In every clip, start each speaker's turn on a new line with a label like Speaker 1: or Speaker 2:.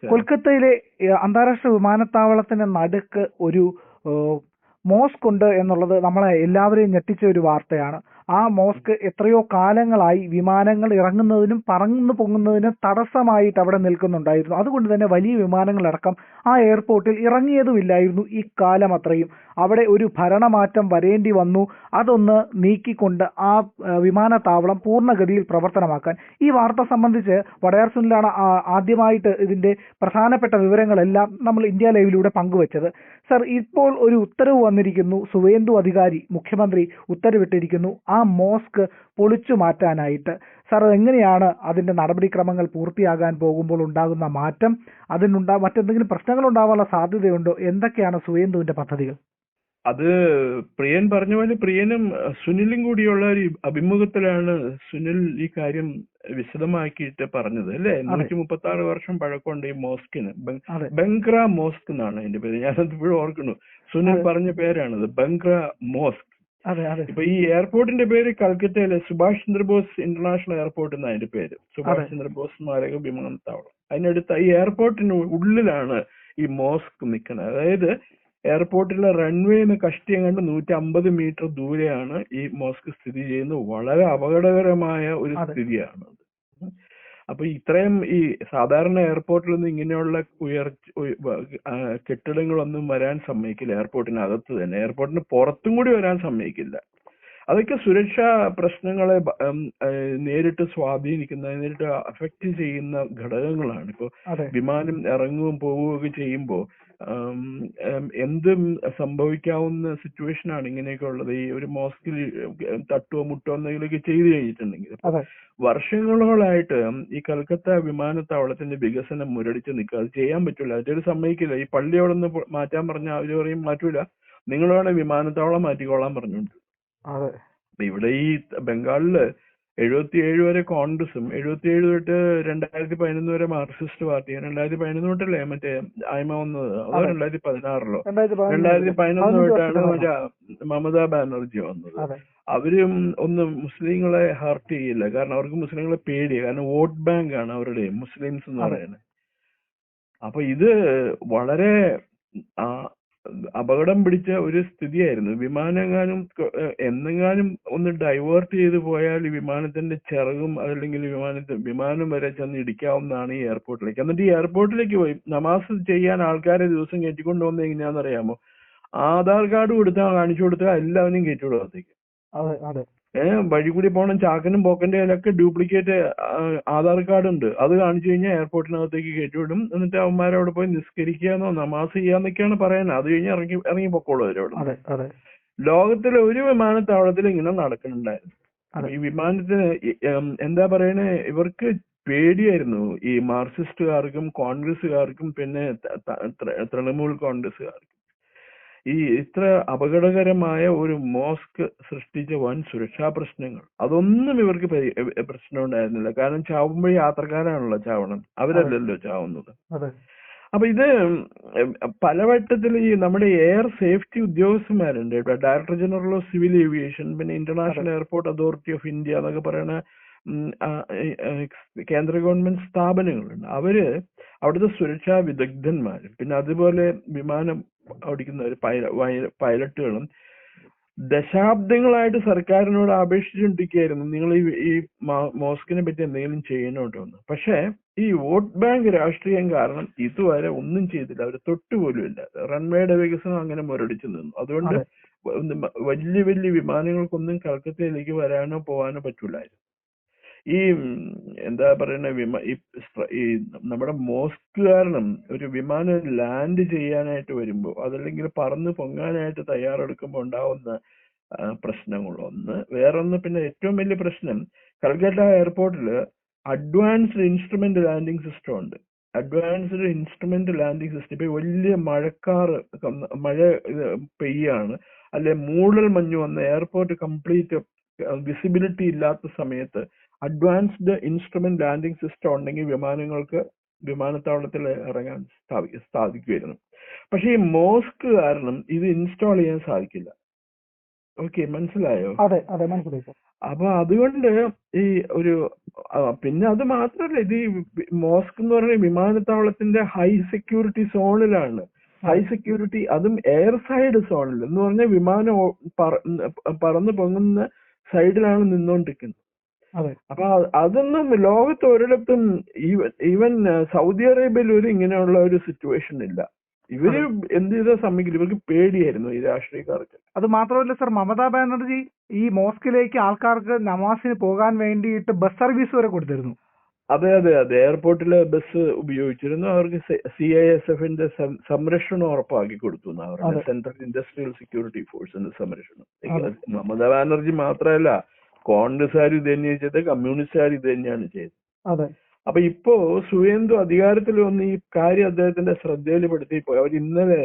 Speaker 1: കൊൽക്കത്തയിലെ അന്താരാഷ്ട്ര വിമാനത്താവളത്തിന് നടുക്ക് ഒരു മോസ്ക് ഉണ്ട് എന്നുള്ളത് നമ്മളെ എല്ലാവരെയും ഞെട്ടിച്ച ഒരു വാർത്തയാണ്. ആ മോസ്ക് എത്രയോ കാലങ്ങളായി വിമാനങ്ങൾ ഇറങ്ങുന്നതിനും പറന്നു പൊങ്ങുന്നതിനും തടസ്സമായിട്ട് അവിടെ നിൽക്കുന്നുണ്ടായിരുന്നു. അതുകൊണ്ട് തന്നെ വലിയ വിമാനങ്ങളടക്കം ആ എയർപോർട്ടിൽ ഇറങ്ങിയതുമില്ലായിരുന്നു ഈ കാലം അത്രയും. അവിടെ ഒരു ഭരണമാറ്റം വരേണ്ടി വന്നു. അതൊന്ന് നീക്കിക്കൊണ്ട് ആ വിമാനത്താവളം പൂർണ്ണഗതിയിൽ പ്രവർത്തനമാക്കാൻ. ഈ വാർത്ത സംബന്ധിച്ച് വടയാർ സുനിലാണ് ആദ്യമായിട്ട് ഇതിന്റെ പ്രധാനപ്പെട്ട വിവരങ്ങളെല്ലാം നമ്മൾ ഇന്ത്യ ലൈവിലൂടെ പങ്കുവച്ചത്. സർ, ഇപ്പോൾ ഒരു ഉത്തരവ് വന്നിരിക്കുന്നു. സുവേന്ദു അധികാരി മുഖ്യമന്ത്രി ഉത്തരവിട്ടിരിക്കുന്നു ആ മോസ്ക് പൊളിച്ചു മാറ്റാനായിട്ട്. സർ, എങ്ങനെയാണ് അതിന്റെ നടപടിക്രമങ്ങൾ പൂർത്തിയാകാൻ പോകുമ്പോൾ ഉണ്ടാകുന്ന മാറ്റം? മറ്റെന്തെങ്കിലും പ്രശ്നങ്ങൾ ഉണ്ടാവാനുള്ള സാധ്യതയുണ്ടോ? എന്തൊക്കെയാണ് സുവേന്ദുവിന്റെ പദ്ധതികൾ?
Speaker 2: അത് പ്രിയൻ പറഞ്ഞ പോലെ പ്രിയനും സുനിലും കൂടിയുള്ള ഒരു അഭിമുഖത്തിലാണ് സുനിൽ ഈ കാര്യം വിശദമാക്കിയിട്ട് പറഞ്ഞത് അല്ലേ. 136 വർഷം പഴക്കമുണ്ട് ഈ മോസ്കിന്. ബംഗ്ര മോസ്ക് എന്നാണ് അതിന്റെ പേര്. ഞാനത് ഇപ്പോഴും ഓർക്കുന്നു. സുനിൽ പറഞ്ഞ പേരാണത്, ബംഗ്ര മോസ്ക്. ഇപ്പൊ ഈ എയർപോർട്ടിന്റെ പേര് കൽക്കട്ടയിലെ സുഭാഷ് ചന്ദ്രബോസ് ഇന്റർനാഷണൽ എയർപോർട്ട് എന്നാണ് അതിന്റെ പേര്. സുഭാഷ് ചന്ദ്രബോസ് സ്മാരക വിമാനത്താവളം. അതിനടുത്ത് ഈ എയർപോർട്ടിന് ഉള്ളിലാണ് ഈ മോസ്ക് നിൽക്കുന്നത്. അതായത് എയർപോർട്ടിലെ റൺവേന്ന് കഷ്ടി കണ്ട് 150 മീറ്റർ ദൂരെയാണ് ഈ മോസ്ക് സ്ഥിതി ചെയ്യുന്നത്. വളരെ അപകടകരമായ ഒരു സ്ഥിതിയാണ്. അപ്പൊ ഇത്രയും ഈ സാധാരണ എയർപോർട്ടിൽ നിന്ന് ഇങ്ങനെയുള്ള കെട്ടിടങ്ങളൊന്നും വരാൻ സമ്മതിക്കില്ല. എയർപോർട്ടിനകത്ത് തന്നെ, എയർപോർട്ടിന് പുറത്തും കൂടി വരാൻ സമ്മതിക്കില്ല. അതൊക്കെ സുരക്ഷാ പ്രശ്നങ്ങളെ നേരിട്ട് സ്വാധീനിക്കുന്ന, നേരിട്ട് അഫക്റ്റ് ചെയ്യുന്ന ഘടകങ്ങളാണ്. ഇപ്പൊ വിമാനം ഇറങ്ങുകയും പോവുകയൊക്കെ ചെയ്യുമ്പോൾ എന്തും സംഭവിക്കാവുന്ന സിറ്റുവേഷൻ ആണ് ഇങ്ങനെയൊക്കെ ഉള്ളത്. ഈ ഒരു മോസ്കിൽ തട്ടോ മുട്ടോ എന്തെങ്കിലുമൊക്കെ ചെയ്തു കഴിഞ്ഞിട്ടുണ്ടെങ്കിൽ. വർഷങ്ങളോളായിട്ട് ഈ കൽക്കത്ത വിമാനത്താവളത്തിന്റെ വികസനം മുരടിച്ച് നിൽക്കുക. അത് ചെയ്യാൻ പറ്റില്ല, അതിൽ സമ്മതിക്കില്ല. ഈ പള്ളി അവിടെ നിന്ന് മാറ്റാൻ പറഞ്ഞാൽ അവര് പറയും മാറ്റൂല, നിങ്ങളാണ് വിമാനത്താവളം മാറ്റിക്കോളാൻ പറഞ്ഞുകൊണ്ട്. ഇവിടെ ഈ ബംഗാളില് 77 വരെ കോൺഗ്രസും 77 തൊട്ട് 2011 വരെ മാർക്സിസ്റ്റ് പാർട്ടിയും, 2011 തൊട്ടല്ലേ മറ്റേ ആയ്മ വന്നത്, അതോ 2016 2011 തൊട്ടാണ് മറ്റേ മമതാ ബാനർജി വന്നത്. അവരും ഒന്നും മുസ്ലിങ്ങളെ ഹർട്ട് ചെയ്യില്ല, കാരണം അവർക്ക് മുസ്ലിങ്ങളെ പേടിയാണ്. കാരണം വോട്ട് ബാങ്ക് ആണ് അവരുടെ മുസ്ലിംസ് എന്ന് പറയുന്നത്. അപ്പൊ ഇത് വളരെ അപകടം പിടിച്ച ഒരു സ്ഥിതിയായിരുന്നു. വിമാനങ്ങാനും എന്നെങ്ങാനും ഒന്ന് ഡൈവേർട്ട് ചെയ്ത് പോയാൽ ഈ വിമാനത്തിന്റെ ചിറകും അതല്ലെങ്കിൽ വിമാനം വരെ ചെന്ന് ഇടിക്കാവുന്നതാണ് ഈ എയർപോർട്ടിലേക്ക്. എന്നിട്ട് ഈ എയർപോർട്ടിലേക്ക് പോയി നമാസ് ചെയ്യാൻ ആൾക്കാരെ ദിവസം കയറ്റിക്കൊണ്ട് വന്നത് എങ്ങനെയാണെന്നറിയാമോ? ആധാർ കാർഡ് കാണിച്ചു കൊടുത്താൽ എല്ലാവരും കയറ്റിവിടുകത്തേക്ക്. വഴി കൂടി പോകണം, ചാക്കനും പോക്കന്റെ കയ്യിലൊക്കെ ഡ്യൂപ്ലിക്കേറ്റ് ആധാർ കാർഡ് ഉണ്ട്. അത് കാണിച്ചു കഴിഞ്ഞാൽ എയർപോർട്ടിനകത്തേക്ക് കയറ്റിവിടും. എന്നിട്ട് അവന്മാരവിടെ പോയി നിസ്കരിക്കാന്നോ നമാസ് ചെയ്യാന്നൊക്കെയാണ് പറയുന്നത്. അത് കഴിഞ്ഞ് ഇറങ്ങി പൊക്കോളൂ അവരവിടെ. ലോകത്തിലെ ഒരു വിമാനത്താവളത്തിൽ ഇങ്ങനെ നടക്കുന്നുണ്ടായിരുന്നു. ഈ വിമാനത്തിന് എന്താ പറയണേ, ഇവർക്ക് പേടിയായിരുന്നു ഈ മാർക്സിസ്റ്റുകാർക്കും കോൺഗ്രസുകാർക്കും പിന്നെ തൃണമൂൽ കോൺഗ്രസുകാർക്കും. ഈ ഇത്ര അപകടകരമായ ഒരു മോസ്ക് സൃഷ്ടിച്ച വൻ സുരക്ഷാ പ്രശ്നങ്ങൾ, അതൊന്നും ഇവർക്ക് പ്രശ്നം ഉണ്ടായിരുന്നില്ല. കാരണം ചാവുമ്പോൾ യാത്രക്കാരാണല്ലോ ചാവണം, അവരല്ലല്ലോ ചാവുന്നത്. അപ്പൊ ഇത് പലവട്ടത്തിൽ ഈ നമ്മുടെ എയർ സേഫ്റ്റി ഉദ്യോഗസ്ഥന്മാരുണ്ട്, director general of civil aviation, പിന്നെ international airport authority of India എന്നൊക്കെ പറയുന്ന കേന്ദ്ര ഗവൺമെന്റ് സ്ഥാപനങ്ങളുണ്ട്. അവര് അവിടുത്തെ സുരക്ഷാ വിദഗ്ധന്മാരും പിന്നെ അതുപോലെ വിമാനം ഓടിക്കുന്നവർ പൈലറ്റുകളും ദശാബ്ദങ്ങളായിട്ട് സർക്കാരിനോട് അപേക്ഷിച്ചുകൊണ്ടിരിക്കുകയായിരുന്നു, നിങ്ങൾ ഈ മോസ്കിനെ പറ്റി എന്തെങ്കിലും ചെയ്യണോട്ടോ എന്ന്. പക്ഷെ ഈ വോട്ട് ബാങ്ക് രാഷ്ട്രീയം കാരണം ഇതുവരെ ഒന്നും ചെയ്തില്ല. അവർ തൊട്ടുപോലും ഇല്ല. റൺവേയുടെ വികസനം അങ്ങനെ മുരടിച്ചു നിന്നു. അതുകൊണ്ട് വലിയ വലിയ വിമാനങ്ങൾക്കൊന്നും കൽക്കത്തയിലേക്ക് വരാനോ പോകാനോ പറ്റൂലായിരുന്നു. ഈ എന്താ പറയുന്ന ഈ നമ്മുടെ മോസ്ക് കാരണം ഒരു വിമാനം ലാൻഡ് ചെയ്യാനായിട്ട് വരുമ്പോൾ അതല്ലെങ്കിൽ പറന്ന് പൊങ്ങാനായിട്ട് തയ്യാറെടുക്കുമ്പോൾ ഉണ്ടാവുന്ന പ്രശ്നങ്ങളൊന്ന്. വേറൊന്ന്, പിന്നെ ഏറ്റവും വലിയ പ്രശ്നം കൽക്കട്ട എയർപോർട്ടിൽ അഡ്വാൻസ്ഡ് ഇൻസ്ട്രുമെന്റ് ലാൻഡിംഗ് സിസ്റ്റം ഉണ്ട്. Advanced instrument landing system. ഇപ്പൊ വലിയ മഴ പെയ്യാണ്, അല്ലെ മൂടൽ മഞ്ഞ് വന്ന എയർപോർട്ട് കംപ്ലീറ്റ് വിസിബിലിറ്റി ഇല്ലാത്ത സമയത്ത് അഡ്വാൻസ്ഡ് ഇൻസ്ട്രുമെന്റ് ലാൻഡിംഗ് സിസ്റ്റം ഉണ്ടെങ്കിൽ വിമാനങ്ങൾക്ക് വിമാനത്താവളത്തിൽ ഇറങ്ങാൻ സാധിക്കുമായിരുന്നു. പക്ഷെ ഈ മോസ്ക് കാരണം ഇത് ഇൻസ്റ്റാൾ ചെയ്യാൻ സാധിക്കില്ല. ഓക്കെ, മനസ്സിലായോ?
Speaker 1: അതെ അതെ മനസ്സിലായി സർ.
Speaker 2: അപ്പൊ അതുകൊണ്ട് ഈ ഒരു പിന്നെ അത് മാത്രല്ല, ഇത് ഈ മോസ്ക് എന്ന് പറയുന്ന വിമാനത്താവളത്തിന്റെ ഹൈ സെക്യൂരിറ്റി സോണിലാണ്. ഹൈ സെക്യൂരിറ്റി, അതും എയർ സൈഡ് സോണിൽ എന്ന് പറഞ്ഞാൽ വിമാനം പറന്ന് പൊങ്ങുന്ന സൈഡിലാണ് നിന്നോണ്ടിരിക്കുന്നത്.
Speaker 1: അതെ
Speaker 2: അപ്പൊ അതൊന്നും ലോകത്ത് ഒരിടത്തും ഈവൻ സൗദി അറേബ്യയിൽ ഒരു ഇങ്ങനെയുള്ള ഒരു സിറ്റുവേഷൻ ഇല്ല. ഇവര് എന്ത് ചെയ്താൽ സമ്മതിക്കില്ല, ഇവർക്ക് പേടിയായിരുന്നു ഈ രാഷ്ട്രീയക്കാർക്ക്.
Speaker 1: അത് മാത്രമല്ല സർ, മമതാ ബാനർജി ഈ മോസ്കിലേക്ക് ആൾക്കാർക്ക് നമാസിന് പോകാൻ വേണ്ടിയിട്ട് ബസ് സർവീസ് വരെ കൊടുത്തിരുന്നു.
Speaker 2: അതെ അതെ അതെ, എയർപോർട്ടിലെ ബസ് ഉപയോഗിച്ചിരുന്നു. അവർക്ക് CISFന്റെ സംരക്ഷണം ഉറപ്പാക്കി കൊടുത്തു എന്നാ പറയുന്നത്, സെൻട്രൽ ഇൻഡസ്ട്രിയൽ സെക്യൂരിറ്റി ഫോഴ്സിന്റെ സംരക്ഷണം. മമതാ ബാനർജി മാത്രമല്ല, കോൺഗ്രസ്സുകാർ ഇത് തന്നെയാണ് ചെയ്തത്, കമ്മ്യൂണിസ്റ്റുകാർ ഇത് തന്നെയാണ് ചെയ്തത്.
Speaker 1: അതെ.
Speaker 2: അപ്പൊ ഇപ്പോ സുവേന്ദു അധികാരത്തിൽ വന്ന് ഈ കാര്യം അദ്ദേഹത്തിന്റെ ശ്രദ്ധയിൽപ്പെടുത്തിയപ്പോ അവർ ഇന്നലെ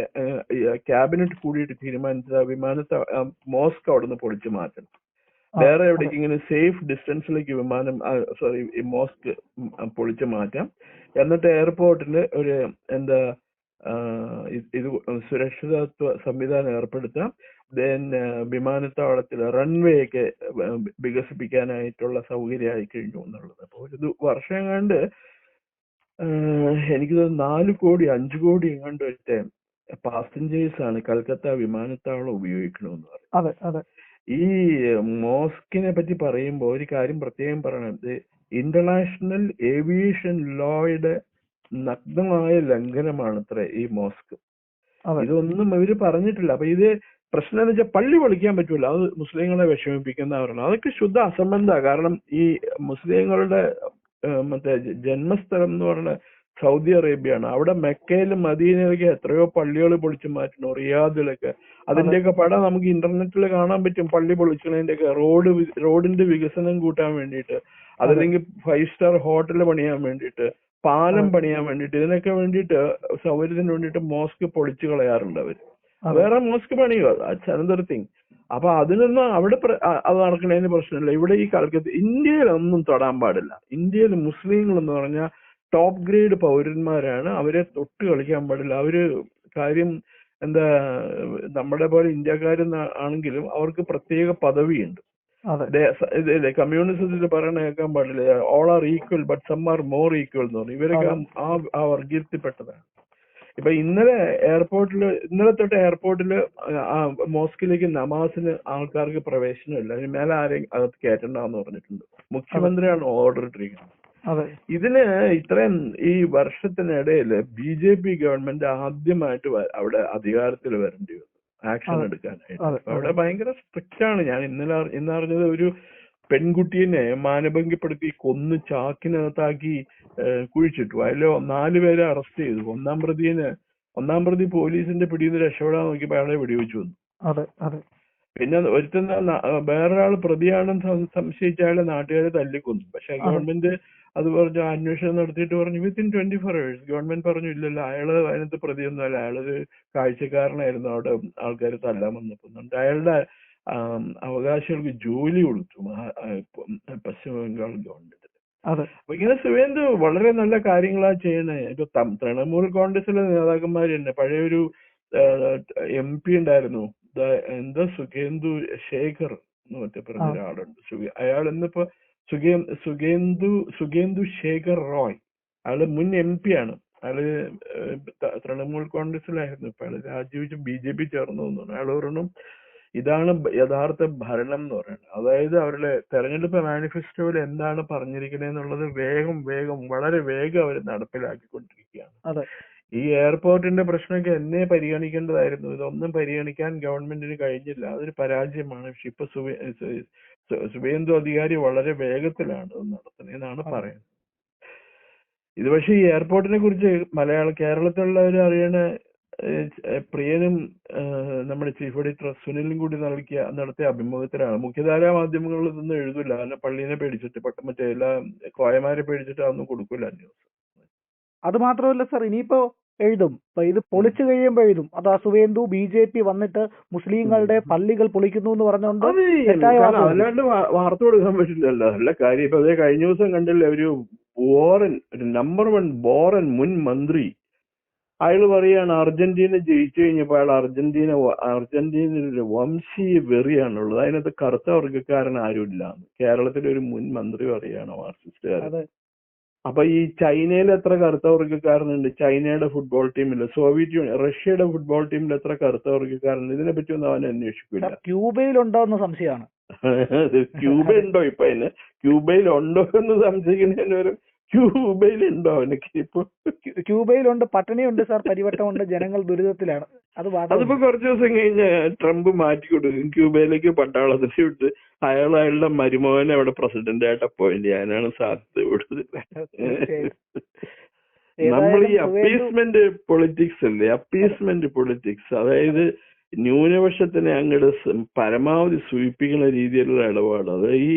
Speaker 2: ക്യാബിനറ്റ് കൂടിയിട്ട് തീരുമാനിച്ചത് മോസ്ക് അവിടെ നിന്ന് പൊളിച്ചു മാറ്റണം. വേറെ എവിടേക്ക് ഇങ്ങനെ സേഫ് ഡിസ്റ്റൻസിലേക്ക് മോസ്ക് പൊളിച്ചു മാറ്റാം. എന്നിട്ട് എയർപോർട്ടിൽ ഒരു ഇത് സുരക്ഷിതത്വ സംവിധാനം ഏർപ്പെടുത്താം. ദെൻ വിമാനത്താവളത്തിൽ റൺവേ ഒക്കെ വികസിപ്പിക്കാനായിട്ടുള്ള സൗകര്യമായി കഴിഞ്ഞു എന്നുള്ളത്. അപ്പൊ ഒരു വർഷം കണ്ട് എനിക്ക് തോന്നുന്നു 4 കോടി 5 കോടി എങ്ങാണ്ട് വെച്ച പാസഞ്ചേഴ്സ് ആണ് കൽക്കത്ത വിമാനത്താവളം ഉപയോഗിക്കണമെന്ന് പറയുന്നത്. ഈ മോസ്കിനെ പറ്റി പറയുമ്പോൾ ഒരു കാര്യം പ്രത്യേകം പറയണത്, ഇന്റർനാഷണൽ ഏവിയേഷൻ ലോയുടെ നഗ്നമായ ലംഘനമാണത്രേ ഈ മോസ്ക്. ഇതൊന്നും ഇവര് പറഞ്ഞിട്ടില്ല. അപ്പൊ ഇത് പ്രശ്നം എന്ന് വെച്ചാൽ പള്ളി പൊളിക്കാൻ പറ്റൂല, അത് മുസ്ലിങ്ങളെ വിഷമിപ്പിക്കുന്നവരാണ്. അതൊക്കെ ശുദ്ധ അസംബന്ധ. കാരണം ഈ മുസ്ലിങ്ങളുടെ മറ്റേ ജന്മസ്ഥലം എന്ന് പറഞ്ഞ സൗദി അറേബ്യയാണ്. അവിടെ മെക്കയിലും മദീനയിലൊക്കെ എത്രയോ പള്ളികൾ പൊളിച്ചു മാറ്റണം, റിയാദിലൊക്കെ. അതിന്റെയൊക്കെ പടം നമുക്ക് ഇന്റർനെറ്റിൽ കാണാൻ പറ്റും. പള്ളി പൊളിക്കുന്നതിന്റെയൊക്കെ റോഡിന്റെ വികസനം കൂട്ടാൻ വേണ്ടിയിട്ട്, അതല്ലെങ്കിൽ 5 സ്റ്റാർ ഹോട്ടൽ പണിയാൻ വേണ്ടിയിട്ട്, പാലം പണിയാൻ വേണ്ടിയിട്ട്, ഇതിനൊക്കെ വേണ്ടിയിട്ട് സൗകര്യത്തിന് വേണ്ടിയിട്ട് മോസ്ക് പൊളിച്ചു കളയാറുണ്ട് അവര്. വേറെ മോസ്ക് പണിയോ, ദാറ്റ്സ് അനദർ തിങ്. അപ്പൊ അതിനൊന്നും അവിടെ അത് നടക്കുന്നതിന് പ്രശ്നമില്ല. ഇവിടെ ഈ കാലത്ത് ഇന്ത്യയിലൊന്നും തൊടാൻ പാടില്ല. ഇന്ത്യയിൽ മുസ്ലിങ്ങൾ എന്ന് പറഞ്ഞാൽ ടോപ്പ് ഗ്രേഡ് പൗരന്മാരാണ്. അവരെ തൊട്ട് കളിക്കാൻ പാടില്ല. അവര് കാര്യം നമ്മുടെ പോലെ ഇന്ത്യക്കാരെന്ന് ആണെങ്കിലും അവർക്ക് പ്രത്യേക പദവിയുണ്ട്. കമ്മ്യൂണിസത്തിൽ പറയണ കേൾക്കാൻ പാടില്ല, all are equal but some are more equal എന്ന് പറഞ്ഞു. ഇവരൊക്കെ ആ വർഗീയത്തിൽപ്പെട്ടതാണ്. ഇപ്പൊ ഇന്നലെ തൊട്ട് എയർപോർട്ടില് മോസ്കിലേക്ക് നമാസിന് ആൾക്കാർക്ക് പ്രവേശനമില്ല. അതിന് മേലെ ആരെയും അകത്ത് കയറ്റണ്ടെന്ന് പറഞ്ഞിട്ടുണ്ട്. മുഖ്യമന്ത്രിയാണ് ഓർഡർ ഇട്ടിരിക്കുന്നത്. ഇതിന് ഇത്രയും ഈ വർഷത്തിനിടയിൽ BJP ഗവൺമെന്റ് ആദ്യമായിട്ട് അവിടെ അധികാരത്തിൽ വരേണ്ടി വന്നു ആക്ഷൻ എടുക്കാനായിട്ട്. അവിടെ ഭയങ്കര സ്ട്രിക്റ്റ് ആണ്. ഞാൻ ഇന്നറിഞ്ഞത് ഒരു പെൺകുട്ടീനെ മാനഭംഗപ്പെടുത്തി കൊന്ന് ചാക്കിനകത്താക്കി കുഴിച്ചിട്ടു. അതിൽ 4 പേരെ അറസ്റ്റ് ചെയ്തു. ഒന്നാം പ്രതി പോലീസിന്റെ പിടിയിൽ നിന്ന് രക്ഷപ്പെടാൻ നോക്കിയപ്പോ അയാളെ വെടിവെച്ചു വന്നു. പിന്നെ വേറൊരാൾ പ്രതിയാണെന്ന് സംശയിച്ച അയാളെ നാട്ടുകാരെ തല്ലിക്കൊന്നു. പക്ഷെ ഗവൺമെന്റ് അത് പറഞ്ഞു, അന്വേഷണം നടത്തിയിട്ട് പറഞ്ഞു വിത്തിൻ 24 hours ഗവൺമെന്റ് പറഞ്ഞു ഇല്ലല്ലോ, അയാള് അതിനകത്ത് പ്രതിയൊന്നും അല്ല, അയാളൊരു കാഴ്ചക്കാരനായിരുന്നു, അവിടെ ആൾക്കാർ തല്ലാൻ വന്നപ്പോന്നുണ്ട്. അയാളുടെ അവകാശികൾക്ക് ജോലി കൊടുത്തു പശ്ചിമ ബംഗാൾ ഗവൺമെന്റ്. അപ്പൊ ഇങ്ങനെ സുവേന്ദു വളരെ നല്ല കാര്യങ്ങളാ ചെയ്യണേ. ഇപ്പൊ തൃണമൂൽ കോൺഗ്രസിലെ നേതാക്കന്മാര് തന്നെ, പഴയൊരു MP ഉണ്ടായിരുന്നു, സുഖേന്ദു ശേഖർ എന്ന് മറ്റേ പറഞ്ഞ ഒരാളുണ്ട്. അയാൾ ഇന്നിപ്പോ സുഖേന്ദു ശേഖർ റോയ്, അയാള് മുൻ MP ആണ്. അയാള് തൃണമൂൽ കോൺഗ്രസിലായിരുന്നു. ഇപ്പൊ അയാള് രാജിവെച്ച് BJP ചേർന്നു തോന്നുന്നു. അയാൾ പറയണം ഇതാണ് യഥാർത്ഥ ഭരണം എന്ന് പറയുന്നത്. അതായത് അവരുടെ തെരഞ്ഞെടുപ്പ് മാനിഫെസ്റ്റോയിൽ എന്താണ് പറഞ്ഞിരിക്കുന്നത് എന്നുള്ളത് വളരെ വേഗം അവർ നടപ്പിലാക്കിക്കൊണ്ടിരിക്കുകയാണ്. ഈ എയർപോർട്ടിന്റെ പ്രശ്നമൊക്കെ എന്നേ പരിഗണിക്കേണ്ടതായിരുന്നു. ഇതൊന്നും പരിഗണിക്കാൻ ഗവൺമെന്റിന് കഴിഞ്ഞില്ല. അതൊരു പരാജയമാണ്. പക്ഷെ ഇപ്പൊ സുവേന്ദു അധികാരി വളരെ വേഗത്തിലാണ് ഇത് നടത്തുന്നതെന്നാണ് പറയുന്നത്. ഇത് പക്ഷേ ഈ എയർപോർട്ടിനെ കുറിച്ച് കേരളത്തിലുള്ളവർ അറിയണ പ്രിയനും നമ്മുടെ ചീഫ് എഡിറ്റർ സുനിലും കൂടി നടത്തിയ അഭിമുഖത്തിലാണ്. മുഖ്യധാരാ മാധ്യമങ്ങളിൽ ഇതൊന്നും എഴുതില്ല. അല്ല, പള്ളീനെ പേടിച്ചിട്ട്, മറ്റേ എല്ലാ കോയമാരെ പേടിച്ചിട്ട് അതൊന്നും കൊടുക്കില്ല ന്യൂസ്.
Speaker 1: അത് മാത്രമല്ല സർ, ഇനിയിപ്പോ എഴുതും, ഇത് പൊളിച്ചു കഴിയുമ്പോ എഴുതും അതാ സുവേന്ദു BJP വന്നിട്ട് മുസ്ലിങ്ങളുടെ പള്ളികൾ പൊളിക്കുന്നു എന്ന് പറഞ്ഞുകൊണ്ട്.
Speaker 2: അല്ലാണ്ട് വാർത്ത കൊടുക്കാൻ പറ്റില്ലല്ലോ, നല്ല കാര്യം. ഇപ്പൊ അതേ കഴിഞ്ഞ ദിവസം കണ്ടില്ലേ, ഒരു നമ്പർ 1 ബോറൻ മുൻ മന്ത്രി അയാൾ പറയാണ് അർജന്റീന ജയിച്ചു കഴിഞ്ഞപ്പോൾ അയാൾ അർജന്റീനയുടെ വംശീയ വെറിയാണുള്ളത്, അതിനകത്ത് കറുത്ത വർഗ്ഗക്കാരൻ ആരുമില്ല. കേരളത്തിലെ ഒരു മുൻ മന്ത്രി പറയാണ് മാർക്സിസ്റ്റുകാരൻ. അപ്പൊ ഈ ചൈനയിൽ എത്ര കറുത്ത വർഗ്ഗക്കാരനുണ്ട്? ചൈനയുടെ ഫുട്ബോൾ ടീമിൽ, സോവിയറ്റ് യൂണിയൻ, റഷ്യയുടെ ഫുട്ബോൾ ടീമിൽ എത്ര കറുത്ത വർഗ്ഗക്കാരുണ്ട്? ഇതിനെ പറ്റി ഒന്നും അവൻ അന്വേഷിക്കില്ല.
Speaker 1: ക്യൂബയിലുണ്ടോ എന്ന് സംശയമാണ്.
Speaker 2: ക്യൂബ ഉണ്ടോ ഇപ്പൊ? അതിന് ക്യൂബയിൽ ഉണ്ടോ എന്ന് സംശയിക്കുന്നതിന് വരും. ക്യൂബയിലുണ്ടോ അവനൊക്കെ? ഇപ്പൊ
Speaker 1: ക്യൂബയിലുണ്ട്, പട്ടിണിയുണ്ട് സാർ, പരിവട്ടമുണ്ട്, ജനങ്ങൾ ദുരിതത്തിലാണ്. അതിപ്പോ
Speaker 2: കുറച്ചു ദിവസം കഴിഞ്ഞ് ട്രംപ് മാറ്റി കൊടുക്കും. ക്യൂബയിലേക്ക് പട്ടാളത്തിന് വിട്ട് അയാളുടെ മരുമകനെ അവിടെ പ്രസിഡന്റ് ആയിട്ട് അപ്പോയിന്റ് ചെയ്യാനാണ് സാധ്യത കൂടുതൽ. നമ്മൾ ഈ അപ്പീസ്മെന്റ് പൊളിറ്റിക്സ് അല്ലേ, അപ്പീസ്മെന്റ് പൊളിറ്റിക്സ്, അതായത് ന്യൂനപക്ഷത്തിനെ അങ്ങോട്ട് പരമാവധി സൂചിപ്പിക്കുന്ന രീതിയിലുള്ള ഇടപാട്. അത് ഈ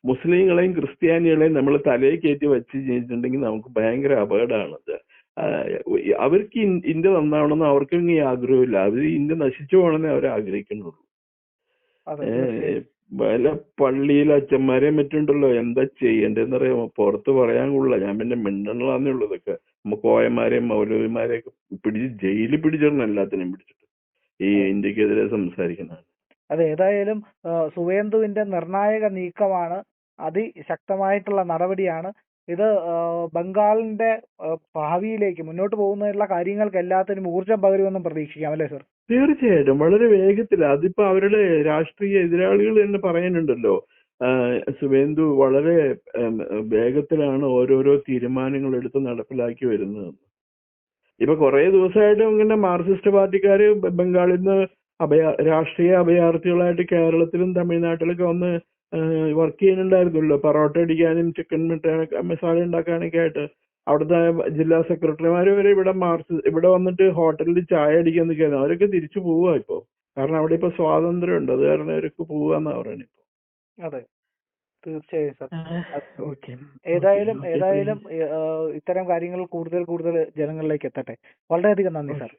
Speaker 2: മുസ്ലിങ്ങളെയും ക്രിസ്ത്യാനികളെയും നമ്മൾ തലയിൽ കയറ്റി വെച്ച് ചെയ്തിട്ടുണ്ടെങ്കിൽ നമുക്ക് ഭയങ്കര അപകടമാണത്. അവർക്ക് ഇന്ത്യ നന്നാവണമെന്ന് അവർക്കും ഈ ആഗ്രഹമില്ല. അവർ ഇന്ത്യ നശിച്ചു പോകണമെന്നേ അവർ ആഗ്രഹിക്കുന്നുള്ളൂ. പല പള്ളിയിൽ അച്ഛന്മാരെ മറ്റുണ്ടല്ലോ, എന്താ ചെയ്യേണ്ടതെന്നറിയാമോ? പുറത്ത് പറയാൻ കൊള്ളില്ല. ഞാൻ പിന്നെ മിണ്ടണല്ലാന്നേ ഉള്ളൂ. ഇതൊക്കെ കോയമാരെയും മൗലവിമാരെയൊക്കെ പിടിച്ച് ജയിലിൽ പിടിച്ചിടണം, എല്ലാത്തിനെയും പിടിച്ചിട്ട് ഈ ഇന്ത്യക്കെതിരെ സംസാരിക്കുന്നതാണ്.
Speaker 1: അതെ, ഏതായാലും സുവേന്ദുവിന്റെ നിർണായക നീക്കമാണ്, അതിശക്തമായിട്ടുള്ള നടപടിയാണ് ഇത്. ബംഗാളിന്റെ ഭാവിയിലേക്ക് മുന്നോട്ട് പോകുന്നതിനുള്ള കാര്യങ്ങൾക്ക് എല്ലാത്തിനും ഊർജം പകരുമെന്നും പ്രതീക്ഷിക്കാം, അല്ലേ സർ?
Speaker 2: തീർച്ചയായിട്ടും വളരെ വേഗത്തിൽ. അതിപ്പോ അവരുടെ രാഷ്ട്രീയ എതിരാളികൾ തന്നെ പറയുന്നുണ്ടല്ലോ, സുവേന്ദു വളരെ വേഗത്തിലാണ് ഓരോരോ തീരുമാനങ്ങൾ എടുത്ത് നടപ്പിലാക്കി വരുന്നത്. ഇപ്പൊ കുറെ ദിവസമായിട്ട് ഇങ്ങനെ മാർക്സിസ്റ്റ് പാർട്ടിക്കാര് ബംഗാളിൽ നിന്ന് രാഷ്ട്രീയ അഭയാർത്ഥികളായിട്ട് കേരളത്തിലും തമിഴ്നാട്ടിലൊക്കെ വന്ന് വർക്ക് ചെയ്യുന്നുണ്ടായിരുന്നല്ലോ. പൊറോട്ട അടിക്കാനും ചിക്കൻ മസാല ഉണ്ടാക്കാനൊക്കെ ആയിട്ട് അവിടുത്തെ ജില്ലാ സെക്രട്ടറിമാര് വരെ ഇവിടെ വന്നിട്ട് ഹോട്ടലിൽ ചായ അടിക്കാൻ നിൽക്കായിരുന്നു. അവരൊക്കെ തിരിച്ചു പോവുക ഇപ്പൊ. കാരണം അവിടെ ഇപ്പൊ സ്വാതന്ത്ര്യം ഉണ്ട്, അത് കാരണം അവരൊക്കെ പോവാന്നാ പറയുന്നത് ഇപ്പൊ.
Speaker 1: അതെ, തീർച്ചയായും സർ. ഏതായാലും ഇത്തരം കാര്യങ്ങൾ കൂടുതൽ ജനങ്ങളിലേക്ക് എത്തട്ടെ. വളരെയധികം നന്ദി സർ.